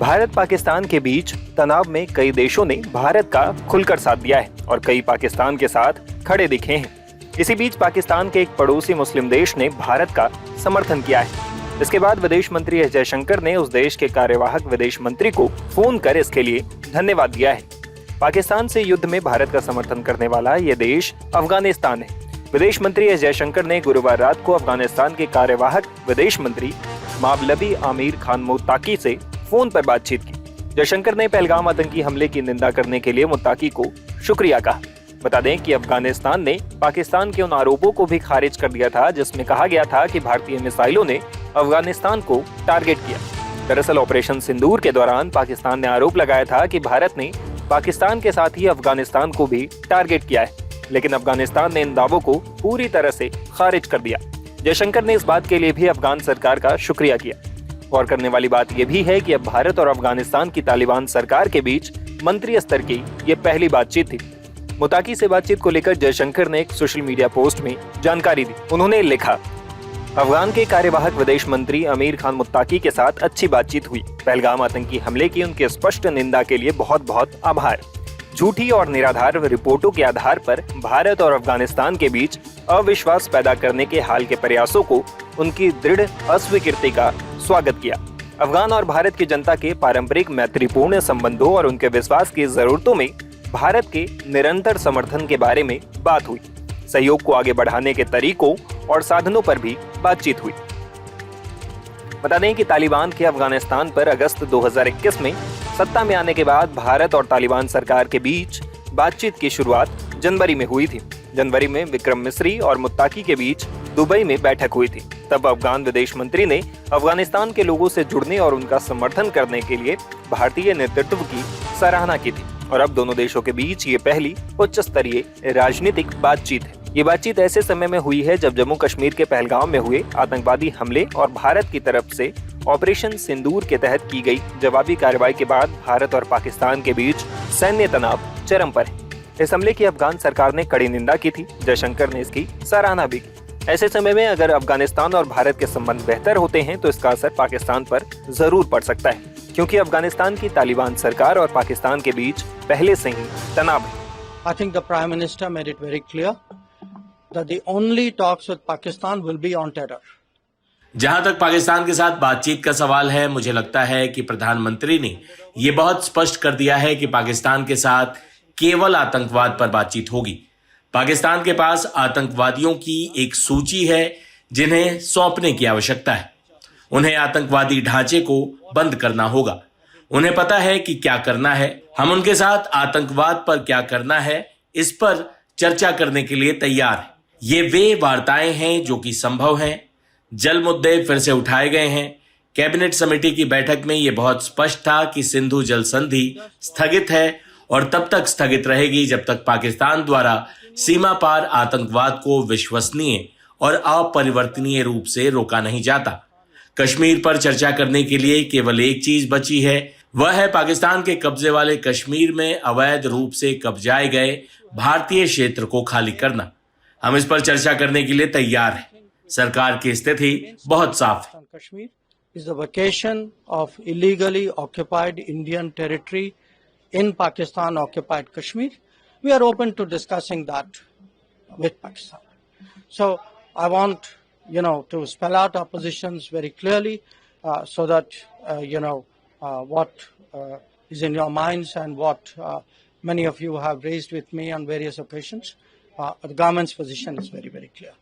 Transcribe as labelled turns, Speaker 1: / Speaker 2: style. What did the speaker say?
Speaker 1: भारत पाकिस्तान के बीच तनाव में कई देशों ने भारत का खुलकर साथ दिया है और कई पाकिस्तान के साथ खड़े दिखे हैं। इसी बीच पाकिस्तान के एक पड़ोसी मुस्लिम देश ने भारत का समर्थन किया है। इसके बाद विदेश मंत्री एस जयशंकर ने उस देश के कार्यवाहक विदेश मंत्री को फोन कर इसके लिए धन्यवाद दिया है। पाकिस्तान से युद्ध में भारत का समर्थन करने वाला ये देश अफगानिस्तान है। विदेश मंत्री एस जयशंकर ने गुरुवार रात को अफगानिस्तान के कार्यवाहक विदेश मंत्री मावलवी आमिर खान मुत्ताकी से फोन पर बातचीत की। जयशंकर ने पहलगाम आतंकी हमले की निंदा करने के लिए मुत्ताकी को शुक्रिया कहा। बता दें कि अफगानिस्तान ने पाकिस्तान के उन आरोपों को भी खारिज कर दिया था जिसमें कहा गया था कि भारतीय मिसाइलों ने अफगानिस्तान को टारगेट किया। दरअसल ऑपरेशन सिंदूर के दौरान पाकिस्तान ने आरोप लगाया था कि भारत ने पाकिस्तान के साथ ही अफगानिस्तान को भी टारगेट किया है, लेकिन अफगानिस्तान ने इन दावों को पूरी तरह से खारिज कर दिया। जयशंकर ने इस बात के लिए भी अफगान सरकार का शुक्रिया किया। गौर करने वाली बात यह भी है कि अब भारत और अफगानिस्तान की तालिबान सरकार के बीच मंत्री स्तर की ये पहली बातचीत थी। मुत्ताकी से बातचीत को लेकर जयशंकर ने एक सोशल मीडिया पोस्ट में जानकारी दी। उन्होंने लिखा, अफगान के कार्यवाहक विदेश मंत्री आमिर खान मुत्ताकी के साथ अच्छी बातचीत हुई। पहलगाम आतंकी हमले की उनके स्पष्ट निंदा के लिए बहुत बहुत आभार। झूठी और निराधार रिपोर्टों के आधार पर भारत और अफगानिस्तान के बीच अविश्वास पैदा करने के हाल के प्रयासों को उनकी दृढ़ अस्वीकृति का स्वागत किया। अफगान और भारत की जनता के पारंपरिक मैत्रीपूर्ण संबंधों और उनके विश्वास की जरूरतों में भारत के निरंतर समर्थन के बारे में बात हुई। सहयोग को आगे बढ़ाने के तरीकों और साधनों पर भी बातचीत हुई। बता दें कि तालिबान के अफगानिस्तान पर अगस्त 2021 में सत्ता में आने के बाद भारत और तालिबान सरकार के बीच बातचीत की शुरुआत जनवरी में हुई थी। जनवरी में विक्रम मिस्री और मुत्ताकी के बीच दुबई में बैठक हुई थी। तब अफगान विदेश मंत्री ने अफगानिस्तान के लोगों से जुड़ने और उनका समर्थन करने के लिए भारतीय नेतृत्व की सराहना की थी और अब दोनों देशों के बीच ये पहली उच्च स्तरीय राजनीतिक बातचीत है। ये बातचीत ऐसे समय में हुई है जब जम्मू कश्मीर के पहलगाम में हुए आतंकवादी हमले और भारत की तरफ से ऑपरेशन सिंदूर के तहत की गई जवाबी कार्रवाई के बाद भारत और पाकिस्तान के बीच सैन्य तनाव चरम पर है। इस हमले की अफगान सरकार ने कड़ी निंदा की थी। जयशंकर ने इसकी सराहना भी की। ऐसे समय में अगर अफगानिस्तान और भारत के संबंध बेहतर होते हैं तो इसका असर पाकिस्तान पर जरूर पड़ सकता है, क्योंकि अफगानिस्तान की तालिबान सरकार और पाकिस्तान के बीच पहले से ही तनाव है।
Speaker 2: I think the Prime Minister made it very clear that the only talks with Pakistan will be on terror.
Speaker 3: जहां तक पाकिस्तान के साथ बातचीत का सवाल है, मुझे लगता है कि प्रधानमंत्री ने ये बहुत स्पष्ट कर दिया है कि पाकिस्तान के साथ केवल आतंकवाद पर बातचीत होगी। पाकिस्तान के पास आतंकवादियों की एक सूची है जिन्हें सौंपने की आवश्यकता है। उन्हें आतंकवादी ढांचे को बंद करना होगा। उन्हें पता है कि क्या करना है। हम उनके साथ आतंकवाद पर क्या करना है इस पर चर्चा करने के लिए तैयार हैं। ये वे वार्ताएं हैं जो कि संभव हैं। जल मुद्दे फिर से उठाए गए हैं। कैबिनेट समिति की बैठक में यह बहुत स्पष्ट था कि सिंधु जल संधि स्थगित है और तब तक स्थगित रहेगी जब तक पाकिस्तान द्वारा सीमा पार आतंकवाद को विश्वसनीय और अपरिवर्तनीय रूप से रोका नहीं जाता। कश्मीर पर चर्चा करने के लिए केवल एक चीज बची है, वह है पाकिस्तान के कब्जे वाले कश्मीर में अवैध रूप से कब्जाए गए भारतीय क्षेत्र को खाली करना। हम इस पर चर्चा करने के लिए तैयार हैं। सरकार की स्थिति बहुत साफ है।
Speaker 2: Kashmir is the vacation of illegally occupied Indian territory in Pakistan occupied Kashmir. We are open to discussing that with Pakistan. So I want, to spell out our positions very clearly so that, what is in your minds and what many of you have raised with me on various occasions. The government's position is very, very clear.